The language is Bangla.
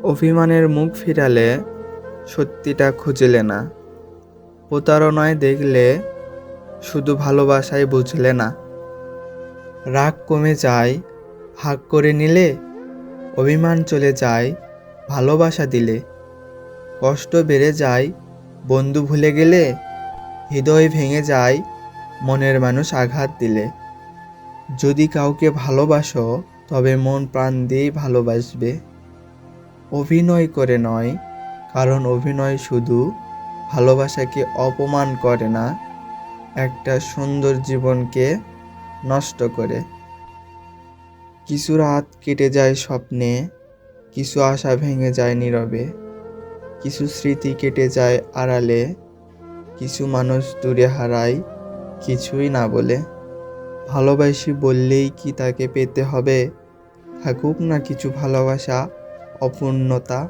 অভিমানের মুখ ফিরালে সত্যিটা খুঁজলে না। প্রতারণায় দেখলে শুধু ভালোবাসাই বুঝলে না। রাগ কমে যায় ভাগ করে নিলে, অভিমান চলে যায় ভালোবাসা দিলে। কষ্ট বেড়ে যায় বন্ধু ভুলে গেলে, হৃদয় ভেঙে যায় মনের মানুষ আঘাত দিলে। যদি কাউকে ভালোবাসো তবে মন প্রাণ দিয়েই ভালোবাসবে, অভিনয় করে নয়। কারণ অভিনয় শুধু ভালোবাসাকে অপমান করে না, একটা সুন্দর জীবনকে নষ্ট করে। কিছু রাত কেটে যায় স্বপ্নে, কিছু আশা ভেঙে যায় নীরবে, কিছু স্মৃতি কেটে যায় আড়ালে, কিছু মানুষ দূরে হারায় কিছুই না বলে। ভালোবাসি বললেই কি তাকে পেতে হবে? থাকুক না কিছু ভালোবাসা অপূর্ণতা।